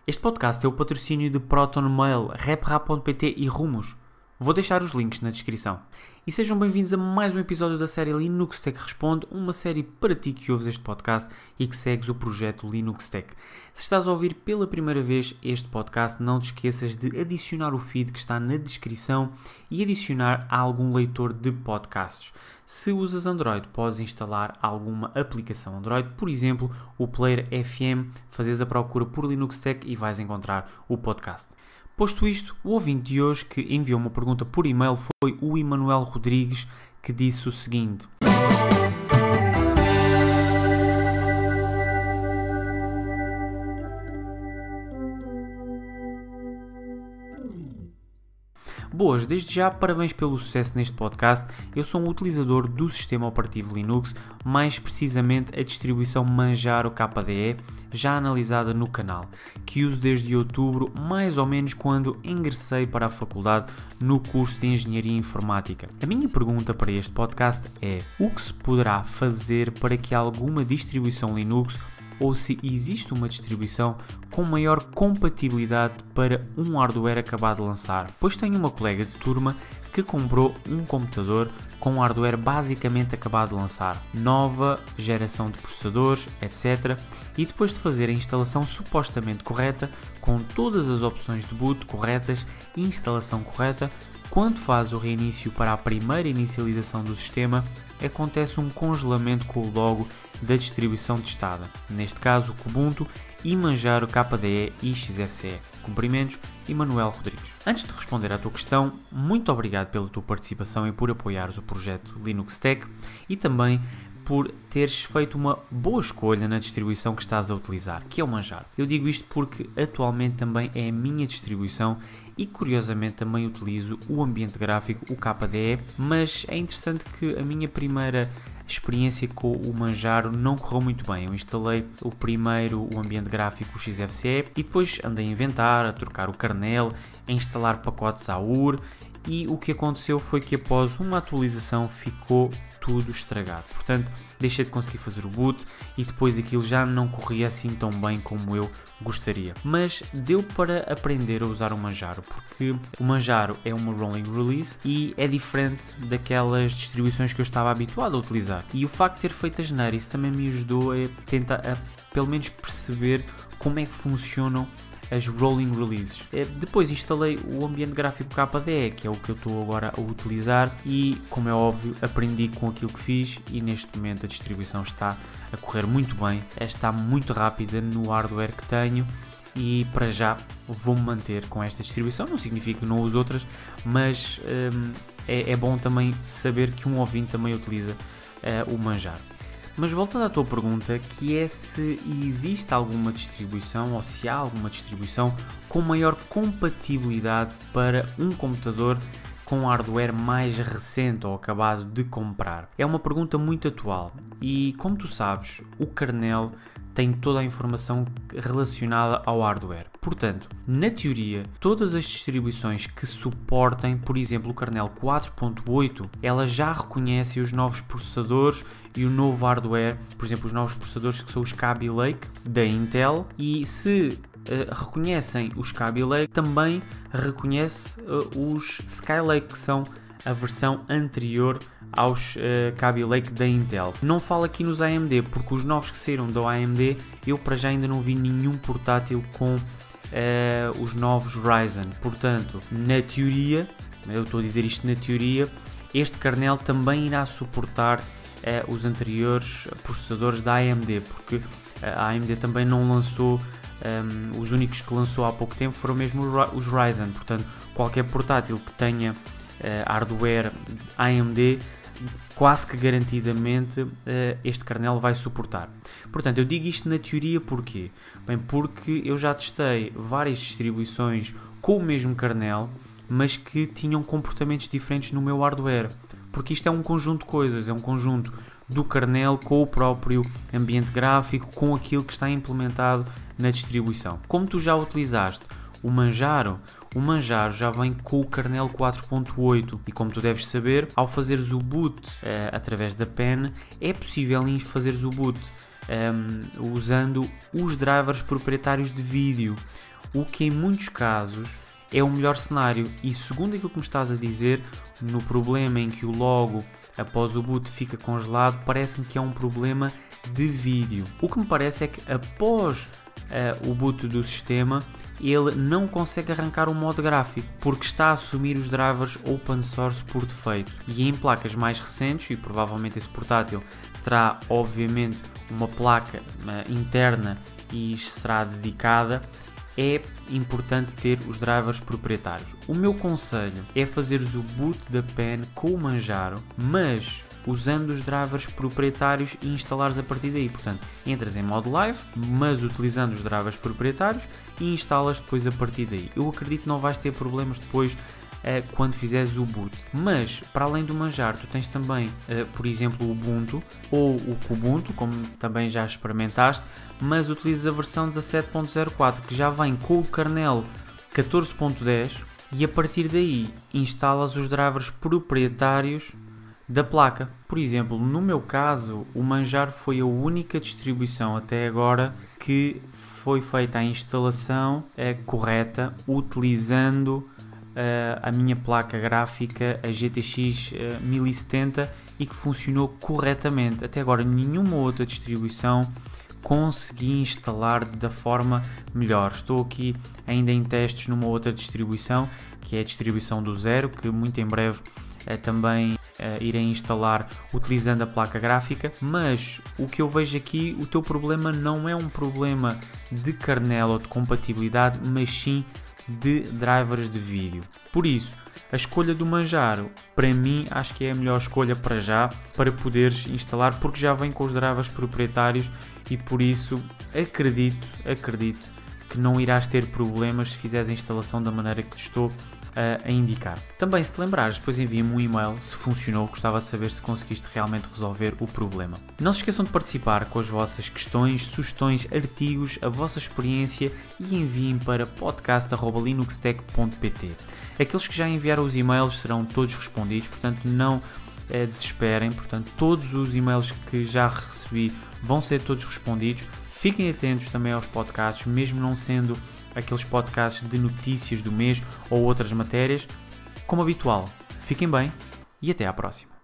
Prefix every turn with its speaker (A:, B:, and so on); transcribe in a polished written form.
A: Este podcast é o patrocínio de ProtonMail, RapRap.pt e Rumos. Vou deixar os links na descrição. E sejam bem-vindos a mais um episódio da série Linux Tech Responde, uma série para ti que ouves este podcast e que segues o projeto Linux Tech. Se estás a ouvir pela primeira vez este podcast, não te esqueças de adicionar o feed que está na descrição e adicionar a algum leitor de podcasts. Se usas Android, podes instalar alguma aplicação Android, por exemplo, o Player FM, fazes a procura por Linux Tech e vais encontrar o podcast. Posto isto, o ouvinte de hoje que enviou uma pergunta por e-mail foi o Emanuel Rodrigues, que disse o seguinte: Boas, desde já parabéns pelo sucesso neste podcast. Eu sou um utilizador do sistema operativo Linux, mais precisamente a distribuição Manjaro KDE, já analisada no canal, que uso desde outubro, mais ou menos quando ingressei para a faculdade no curso de Engenharia Informática. A minha pergunta para este podcast é: o que se poderá fazer para que alguma distribuição Linux, ou se existe uma distribuição com maior compatibilidade para um hardware acabado de lançar? Pois tenho uma colega de turma que comprou um computador com um hardware basicamente acabado de lançar, nova geração de processadores, etc. E depois de fazer a instalação supostamente correta, com todas as opções de boot corretas e instalação correta, quando faz o reinício para a primeira inicialização do sistema, acontece um congelamento com o logo da distribuição testada, neste caso o Ubuntu e Manjaro KDE e XFCE. Cumprimentos, Emanuel Rodrigues. Antes de responder à tua questão, muito obrigado pela tua participação e por apoiares o projeto Linux Tech e também por teres feito uma boa escolha na distribuição que estás a utilizar, que é o Manjaro. Eu digo isto porque atualmente também é a minha distribuição e curiosamente também utilizo o ambiente gráfico, o KDE, mas é interessante que a minha primeira experiência com o Manjaro não correu muito bem. Eu instalei o ambiente gráfico, o XFCE, e depois andei a inventar, a trocar o kernel, a instalar pacotes AUR, e o que aconteceu foi que após uma atualização ficou tudo estragado. Portanto, deixei de conseguir fazer o boot e depois aquilo já não corria assim tão bem como eu gostaria. Mas deu para aprender a usar o Manjaro, porque o Manjaro é uma rolling release e é diferente daquelas distribuições que eu estava habituado a utilizar. E o facto de ter feito a geneira, isso também me ajudou a tentar, pelo menos perceber como é que funcionam as rolling releases. Depois instalei o ambiente gráfico KDE, que é o que eu estou agora a utilizar, e como é óbvio aprendi com aquilo que fiz e neste momento a distribuição está a correr muito bem, está muito rápida no hardware que tenho e para já vou-me manter com esta distribuição. Não significa que não use outras, mas é bom também saber que um ouvinte também utiliza o Manjaro. Mas voltando à tua pergunta, que é se existe alguma distribuição ou se há alguma distribuição com maior compatibilidade para um computador com hardware mais recente ou acabado de comprar. É uma pergunta muito atual e, como tu sabes, o kernel tem toda a informação relacionada ao hardware. Portanto, na teoria, todas as distribuições que suportem, por exemplo, o kernel 4.8, ela já reconhece os novos processadores e o novo hardware, por exemplo, os novos processadores que são os Kaby Lake da Intel, e se reconhecem os Kaby Lake, também reconhece os Skylake, que são a versão anterior aos Kaby Lake da Intel. Não falo aqui nos AMD, porque os novos que saíram da AMD, eu para já ainda não vi nenhum portátil com os novos Ryzen. Portanto, na teoria, eu estou a dizer isto na teoria, este kernel também irá suportar os anteriores processadores da AMD, porque a AMD também não lançou, os únicos que lançou há pouco tempo foram mesmo os Ryzen. Portanto, qualquer portátil que tenha hardware AMD, quase que garantidamente este kernel vai suportar. Portanto, eu digo isto na teoria porquê? Bem, porque eu já testei várias distribuições com o mesmo kernel, mas que tinham comportamentos diferentes no meu hardware. Porque isto é um conjunto de coisas, é um conjunto do kernel com o próprio ambiente gráfico, com aquilo que está implementado na distribuição. Como tu já utilizaste o Manjaro já vem com o kernel 4.8 e, como tu deves saber, ao fazeres o boot através da pen, é possível fazeres o boot usando os drivers proprietários de vídeo. o que em muitos casos é o melhor cenário. E segundo aquilo que me estás a dizer, no problema em que o logo após o boot fica congelado, parece-me que é um problema de vídeo. O que me parece é que após o boot do sistema, ele não consegue arrancar o modo gráfico, porque está a assumir os drivers open source por defeito. E em placas mais recentes, e provavelmente esse portátil terá obviamente uma placa interna e será dedicada, é importante ter os drivers proprietários. O meu conselho é fazeres o boot da pen com o Manjaro, mas usando os drivers proprietários e instalares a partir daí. Portanto, entras em modo live, mas utilizando os drivers proprietários e instalas depois a partir daí. Eu acredito que não vais ter problemas depois quando fizeres o boot. Mas, para além do Manjaro, tu tens também, por exemplo, o Ubuntu ou o Kubuntu, como também já experimentaste, mas utilizas a versão 17.04, que já vem com o kernel 14.10 e a partir daí instalas os drivers proprietários da placa. Por exemplo, no meu caso, o Manjaro foi a única distribuição até agora que foi feita a instalação correta utilizando a minha placa gráfica, a GTX 1070, e que funcionou corretamente. Até agora nenhuma outra distribuição consegui instalar da forma melhor. Estou aqui ainda em testes numa outra distribuição, que é a distribuição do Zero, que muito em breve também irei instalar utilizando a placa gráfica. Mas o que eu vejo aqui, o teu problema não é um problema de kernel ou de compatibilidade, mas sim de drivers de vídeo. Por isso, a escolha do Manjaro, para mim, acho que é a melhor escolha para já, para poderes instalar, porque já vem com os drivers proprietários e por isso acredito que não irás ter problemas se fizeres a instalação da maneira que te estou a indicar. Também, se te lembrares, depois envia-me um e-mail se funcionou, gostava de saber se conseguiste realmente resolver o problema. Não se esqueçam de participar com as vossas questões, sugestões, artigos, a vossa experiência e enviem para podcast@linuxtech.pt. Aqueles que já enviaram os e-mails serão todos respondidos, portanto não desesperem, portanto todos os e-mails que já recebi vão ser todos respondidos. Fiquem atentos também aos podcasts, mesmo não sendo aqueles podcasts de notícias do mês ou outras matérias. Como habitual, fiquem bem e até à próxima.